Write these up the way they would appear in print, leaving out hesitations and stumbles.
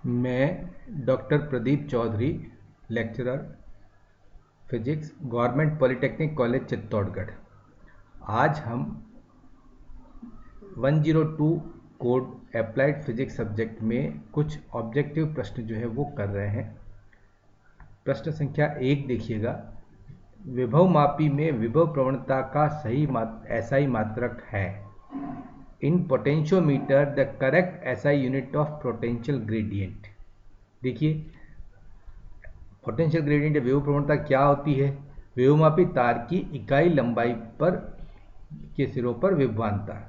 मैं doctor Pradeep Chaudhary, lecturer physics, government polytechnic college Chittorgarh. आज हम 102 कोड अप्लाइड फिजिक्स सब्जेक्ट में कुछ ऑब्जेक्टिव प्रश्न जो है वो कर रहे हैं। प्रश्न संख्या 1 देखिएगा। विभव मापी में विभव प्रवणता का सही SI मात्रक है। In potentiometer the correct SI unit of potential gradient. देखिए, पोटेंशियल ग्रेडियंट या विभव प्रवणता क्या होती है? विभवमापी तार की इकाई लंबाई पर के सिरों पर विभवांतर,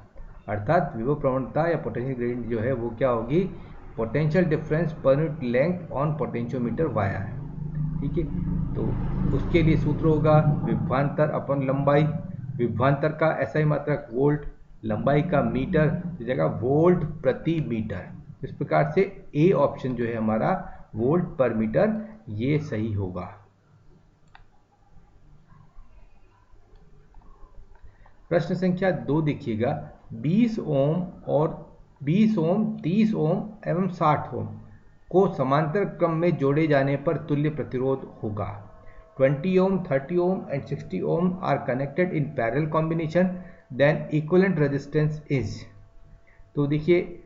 अर्थात विभव प्रवणता या पोटेंशियल ग्रेडियंट जो है वो क्या होगी? Potential difference per unit length on potentiometer wire. ठीक है, तो उसके लिए सूत्र होगा विभवांतर अपन लंबाई। विभवांतर का SI मात्रक वोल्ट, लंबाई का मीटर, तो जगह वोल्ट प्रति मीटर। इस प्रकार से ए ऑप्शन जो है हमारा वोल्ट पर मीटर, ये सही होगा। प्रश्न संख्या 2 देखिएगा। 20 ओम और 20 ओम, 30 ओम एवं 60 ओम को समांतर क्रम में जोड़े जाने पर तुल्य प्रतिरोध होगा। 20 ohm, 30 ohm and 60 ohm are connected in parallel combination, then equivalent resistance is. तो देखिए,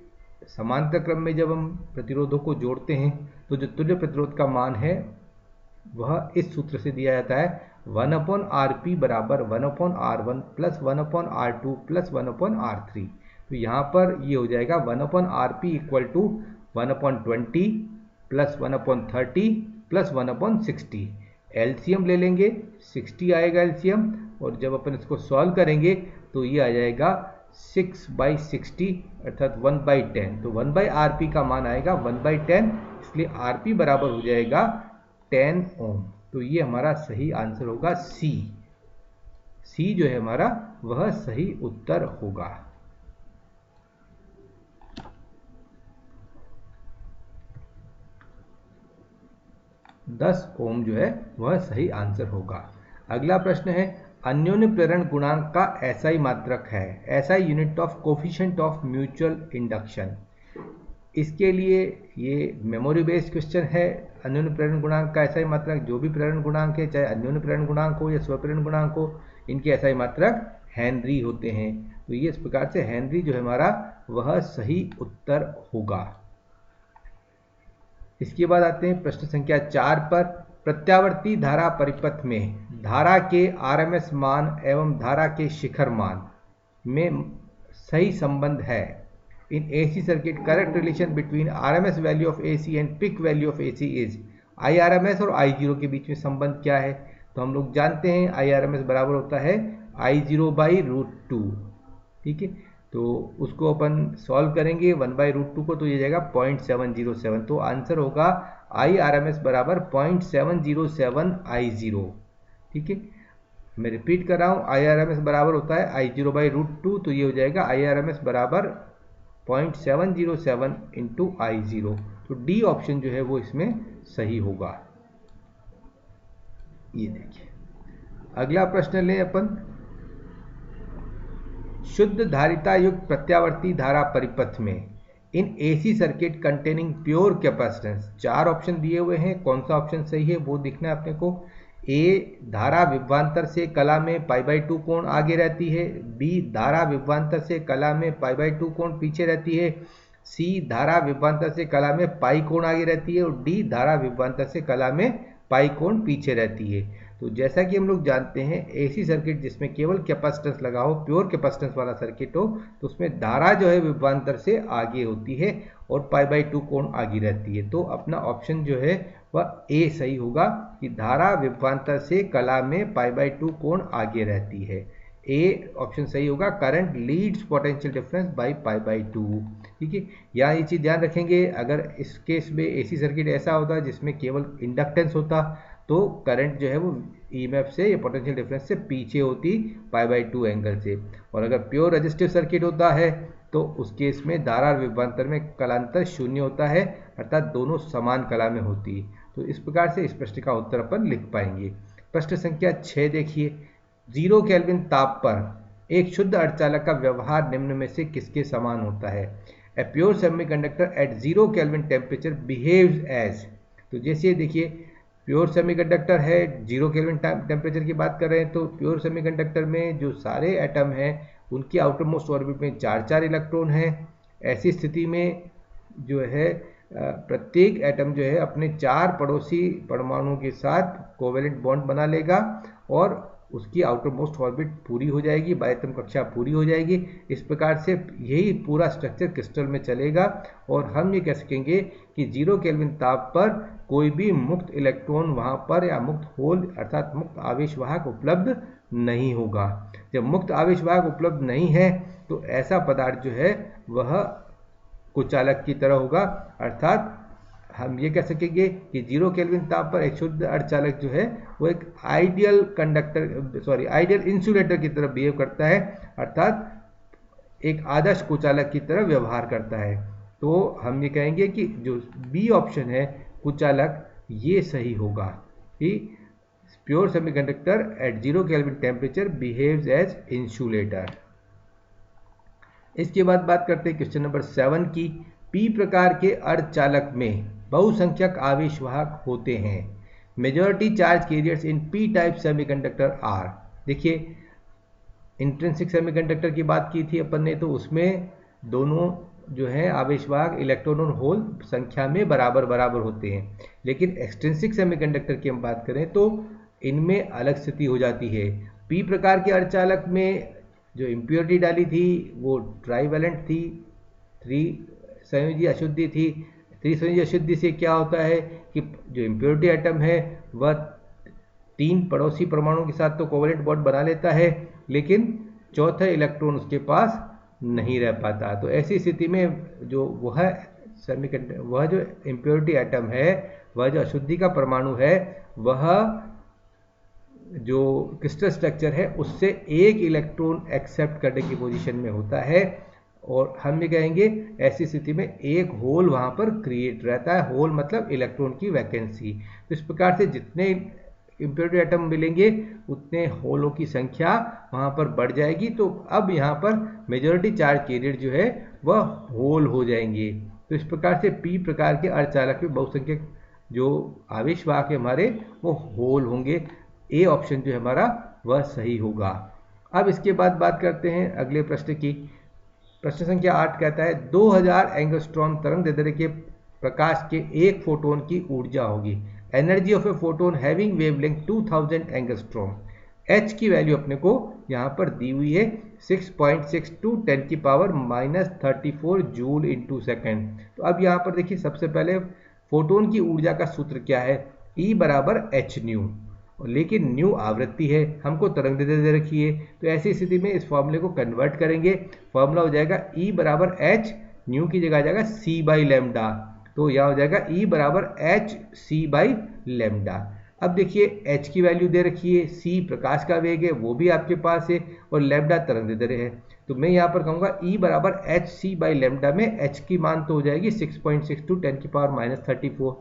समांतर क्रम में जब हम प्रतिरोधों को जोड़ते हैं तो जो तुल्य प्रतिरोध का मान है वह इस सूत्र से दिया जाता है 1/Rp बराबर 1/R1 plus 1/R2 plus 1/R3। तो यहाँ पर ये हो जाएगा 1/Rp equal to 1/20 plus 1/30 plus 1/60। LCM ले लेंगे, 60 आएगा एलसीएम, और जब अपन इसको सॉल्व करेंगे तो ये आ जाएगा 6/60 अर्थात 1/10। तो 1/Rp का मान आएगा 1/10, इसलिए Rp बराबर हो जाएगा 10 ओम। तो ये हमारा सही आंसर होगा सी। सी जो है हमारा वह सही उत्तर होगा। दस ओम जो है वह सही आंसर होगा। अगला प्रश्न है, अन्योन्य प्रेरण गुणांक का SI मात्रक है। SI unit of coefficient of mutual induction. इसके लिए ये मेमोरी बेस्ड क्वेश्चन है। अन्योन्य प्रेरण गुणांक का SI मात्रक, जो भी प्रेरण गुणांक है, चाहे अन्योन्य प्रेरण गुणांक हो या स्वप्रेरण गुणांक हो, इनके SI मात्रक हेनरी होते हैं। तो ये इस प्रकार से हेनरी जो है हमारा वह सही उत्तर होगा। इसके बाद आते हैं प्रश्न संख्या 4 पर। प्रत्यावर्ती धारा परिपथ में धारा के RMS मान एवं धारा के शिखर मान में सही संबंध है। In AC circuit, correct relation between RMS value of AC and peak value of AC is। IRMS और I0 के बीच में संबंध क्या है? तो हम लोग जानते हैं IRMS बराबर होता है I0/√2। ठीक है, तो उसको अपन सॉल्व करेंगे 1/√2 को, तो ये जाएगा 0.707। तो आंसर होगा IRMS बराबर 0.707 I0। ठीक है, मैं रिपीट कर रहा हूँ, IRMS बराबर होता है I0/√2, तो ये हो जाएगा IRMS बराबर 0.707 इंटू I0। तो डी ऑप्शन जो है वो इसमें सही होगा। ये देखिए, अगला प्रश्न लें अपन। शुद्ध धारिता युक्त प्रत्यावर्ती धारा परिपथ में इन AC circuit containing pure capacitance, 4 option दिए हुए हैं, कौन सा ऑप्शन सही है वो देखना है अपने को। ए, धारा विभवांतर से कला में π/2 कोण आगे रहती है। बी, धारा विभवांतर से कला में π/2 कोण पीछे रहती है। सी, धारा विभवांतर से कला में पाई कोण आगे रहती है। और डी, धारा विभवांतर से कला में पाई कोण पीछे रहती है। तो जैसा कि हम लोग जानते हैं, AC सर्किट जिसमें केवल कैपेसिटेंस लगा हो, प्योर कैपेसिटेंस वाला सर्किट हो, तो उसमें धारा जो है विभवांतर से आगे होती है और π/2 कोण आगे रहती है। तो अपना ऑप्शन जो है वह ए सही होगा कि धारा विभवांतर से कला में π/2 कोण आगे रहती है। ए ऑप्शन सही होगा। Current leads potential difference by π/2। ठीक है, यहाँ ये चीज ध्यान रखेंगे, अगर इस केस में AC सर्किट ऐसा होता जिसमें केवल इंडक्टेंस होता तो करंट जो है वो EMF से या पोटेंशियल डिफरेंस से पीछे होती π/2 एंगल से। और अगर प्योर रेजिस्टिव सर्किट होता है तो उस केस में धारा विभवांतर में कलांतर शून्य होता है, अर्थात दोनों समान कला में होती है। तो इस प्रकार से इस प्रश्न का उत्तर अपन लिख पाएंगे। प्रश्न संख्या 6 देखिए। 0 केल्विन ताप पर एक शुद्ध अर्धचालक का व्यवहार निम्न में से किसके समान होता है? A pure semiconductor at 0 kelvin temperature behaves as. तो जैसे देखिए प्योर सेमीकंडक्टर है, 0 केल्विन टेम्परेचर की बात कर रहे हैं, तो प्योर सेमीकंडक्टर में जो सारे एटम हैं उनकी आउटर मोस्ट ऑर्बिट में 4 इलेक्ट्रॉन हैं। ऐसी स्थिति में जो है प्रत्येक एटम जो है अपने 4 पड़ोसी परमाणुओं के साथ कोवेलेंट बॉन्ड बना लेगा और उसकी आउटर मोस्ट ऑर्बिट पूरी हो जाएगी, बाह्यतम कक्षा पूरी हो जाएगी। इस प्रकार से यही पूरा स्ट्रक्चर क्रिस्टल में चलेगा और हम ये कह सकेंगे कि 0 केल्विन ताप पर कोई भी मुक्त इलेक्ट्रॉन वहां पर या मुक्त होल अर्थात मुक्त आवेशवाहक उपलब्ध नहीं होगा। जब मुक्त आवेशवाहक उपलब्ध नहीं है तो ऐसा पदार्थ जो है वह कुचालक की तरह होगा, अर्थात हम ये कह सकेंगे कि 0 केल्विन ताप पर एक शुद्ध अर्धचालक जो है वो एक आइडियल इंसुलेटर की तरह बिहेव करता है, अर्थात एक आदर्श कुचालक की तरह व्यवहार करता है। तो हम ये कहेंगे कि जो बी ऑप्शन है कुचालक, ये सही होगा कि pure semiconductor at 0 kelvin temperature behaves as insulator. इसके बाद बात करते हैं क्वेश्चन नंबर 7 की। पी प्रकार के अर्धचालक में बहुसंख्यक आवेशवाहक होते हैं। Majority charge carriers in P type semiconductor are. देखिए इंट्रिंसिक सेमीकंडक्टर की बात की थी अपन ने, तो उसमें दोनों जो है आवेशवाहक इलेक्ट्रॉन और होल संख्या में बराबर बराबर होते हैं, लेकिन एक्सट्रिंसिक सेमीकंडक्टर की हम बात करें तो इनमें अलग स्थिति हो जाती है। पी प्रकार के अर्धचालक में जो इम्प्योरिटी डाली थी वो ट्राईवैलेंट थी, 3 संयोजी अशुद्धि थी। 3 संयोजी अशुद्धि से क्या होता है कि जो इम्प्योरिटी एटम है वह 3 पड़ोसी परमाणुओं के साथ तो कोवेलेंट बॉन्ड बना लेता है, लेकिन चौथा इलेक्ट्रॉन उसके पास नहीं रह पाता। तो ऐसी स्थिति में जो वह जो इम्प्योरिटी एटम है, वह जो अशुद्धि का परमाणु है, वह जो क्रिस्टल स्ट्रक्चर है उससे एक इलेक्ट्रॉन एक्सेप्ट करने की पोजीशन में होता है और हम ये कहेंगे ऐसी स्थिति में एक होल वहां पर क्रिएट रहता है। होल मतलब इलेक्ट्रॉन की वैकेंसी। तो इस प्रकार से जितने इम्प्योरिटी एटम मिलेंगे उतने होलों की संख्या वहां पर बढ़ जाएगी। तो अब यहाँ पर मेजॉरिटी चार्ज कैरियर जो है वह होल हो जाएंगे। तो इस प्रकार से पी प्रकार के अर्धचालक में बहुसंख्यक जो आवेशवाहक है हमारे वो होल होंगे। ए ऑप्शन जो है हमारा वह सही होगा। अब इसके बाद बात करते हैं अगले प्रश्न की। प्रश्न संख्या 8 कहता है 2000 एंगस्ट्रॉम तरंग दैर्ध्य के प्रकाश के एक फोटोन की ऊर्जा होगी। Energy of a photon having wavelength 2000 angstrom. H की वैल्यू अपने को यहाँ पर दी हुई है 6.62 10 की पावर -34 जूल इंटू सेकेंड। तो अब यहाँ पर देखिए सबसे पहले फोटोन की ऊर्जा का सूत्र क्या है, E बराबर एच न्यू, लेकिन न्यू आवृत्ति है, हमको तरंग दैर्ध्य दे रखी है। तो ऐसी स्थिति में इस फॉर्मूले को कन्वर्ट करेंगे, फॉर्मूला हो जाएगा E बराबर एच, न्यू की जगह आ जाएगा C बाई लेमडा। तो यह हो जाएगा E बराबर एच C बाई लेमडा। अब देखिए H की वैल्यू दे रखी है, C प्रकाश का वेग है वो भी आपके पास है और लेमडा तरंग दैर्ध्य है। तो मैं यहाँ पर कहूँगा E बराबर एच C बाई लेमडा में H की मान तो हो जाएगी 6.62 10 की पावर -34,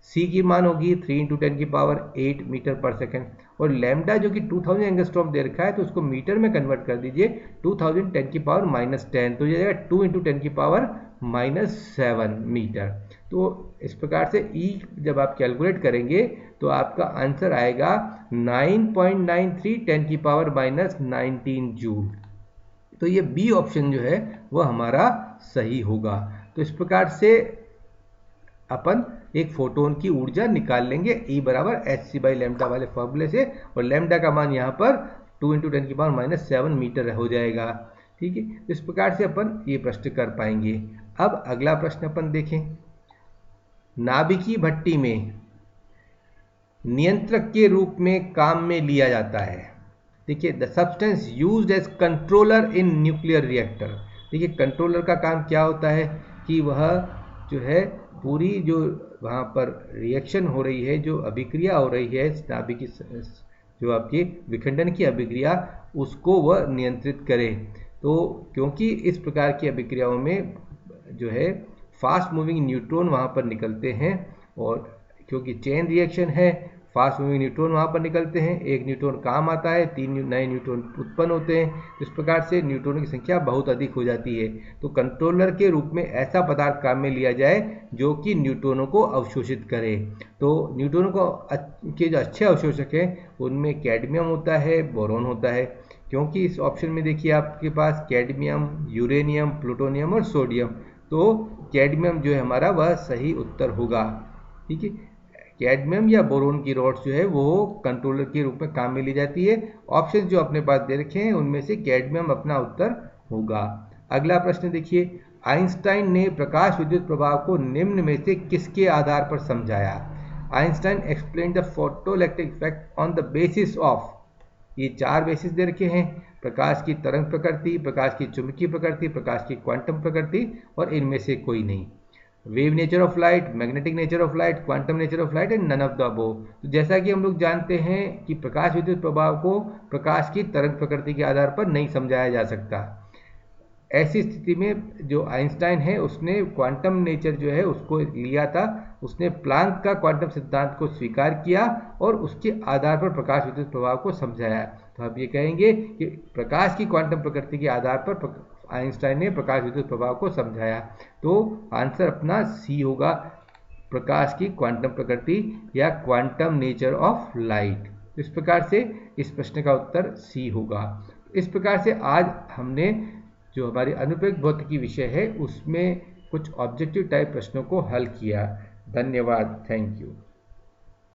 C की मान होगी 3 × 10 की पावर 8 मीटर पर सेकेंड और लैम्डा जो कि 2000 एंगस्ट्रॉम दे रखा है तो उसको मीटर में कन्वर्ट कर दीजिए 2000 10 की पावर -10, तो ये जाएगा 2 × 10 की पावर -7 मीटर। तो इस प्रकार से E जब आप कैलकुलेट करेंगे तो आपका आंसर आएगा 9.93 10 की पावर -19 जूल। तो ये बी ऑप्शन जो है वह हमारा सही होगा। तो इस प्रकार से अपन एक फोटोन की ऊर्जा निकाल लेंगे E बराबर एच सी बाई लेमडा वाले फॉर्मूले से और लेमडा का मान यहाँ पर 2 × 10 की पावर -7 मीटर हो जाएगा। ठीक है, तो इस प्रकार से अपन ये प्रश्न कर पाएंगे। अब अगला प्रश्न अपन देखें। नाभिकीय भट्टी में नियंत्रक के रूप में काम में लिया जाता है। देखिए the substance used as controller in nuclear reactor. देखिए कंट्रोलर का काम क्या होता है कि वह जो है पूरी जो वहाँ पर रिएक्शन हो रही है, जो अभिक्रिया हो रही है नाभिकीय जो आपकी विखंडन की अभिक्रिया, उसको वह नियंत्रित करे। तो क्योंकि इस प्रकार की अभिक्रियाओं में जो है फास्ट मूविंग न्यूट्रॉन वहाँ पर निकलते हैं और क्योंकि चेन रिएक्शन है फास्ट मूविंग न्यूट्रॉन वहाँ पर निकलते हैं, एक न्यूट्रॉन काम आता है, 3 नए न्यूट्रॉन उत्पन्न होते हैं। इस प्रकार से न्यूट्रॉनों की संख्या बहुत अधिक हो जाती है। तो कंट्रोलर के रूप में ऐसा पदार्थ काम में लिया जाए जो कि न्यूट्रॉनों को अवशोषित करे। तो न्यूट्रॉनों को के जो अच्छे अवशोषक हैं उनमें कैडमियम होता है, बोरॉन होता है, क्योंकि इस ऑप्शन में देखिए आपके पास कैडमियम, यूरेनियम, प्लूटोनियम और सोडियम। तो कैडमियम जो है हमारा वह सही उत्तर होगा। ठीक है, कैडमियम या बोरोन की रॉड्स जो है वो कंट्रोलर के रूप में काम में ली जाती है। ऑप्शन जो अपने पास दे रखे हैं उनमें से कैडमियम अपना उत्तर होगा। अगला प्रश्न देखिए, आइंस्टाइन ने प्रकाश विद्युत प्रभाव को निम्न में से किसके आधार पर समझाया? Einstein explain the photoelectric effect on the basis of, ये 4 बेसिस दे रखे हैं, प्रकाश की तरंग प्रकृति, प्रकाश की चुंबकीय प्रकृति, प्रकाश की क्वांटम प्रकृति और इनमें से कोई नहीं। Wave nature of light, magnetic nature of light, quantum nature of light and none of the above. तो जैसा कि हम लोग जानते हैं कि प्रकाश विद्युत प्रभाव को प्रकाश की तरंग प्रकृति के आधार पर नहीं समझाया जा सकता। ऐसी स्थिति में जो आइंस्टाइन है उसने क्वांटम नेचर जो है उसको लिया था, उसने प्लांक का क्वांटम सिद्धांत को स्वीकार किया और उसके आधार पर प्रकाश विद्युत प्रभाव को समझाया। तो आप ये कहेंगे कि प्रकाश की क्वांटम प्रकृति के आधार पर आइंस्टाइन ने प्रकाश विद्युत प्रभाव को समझाया। तो आंसर अपना सी होगा, प्रकाश की क्वांटम प्रकृति या क्वांटम नेचर ऑफ लाइट। इस प्रकार से इस प्रश्न का उत्तर सी होगा। इस प्रकार से आज हमने जो हमारी अनुप्रयुक्त भौतिकी विषय है उसमें कुछ ऑब्जेक्टिव टाइप प्रश्नों को हल किया। धन्यवाद, थैंक यू।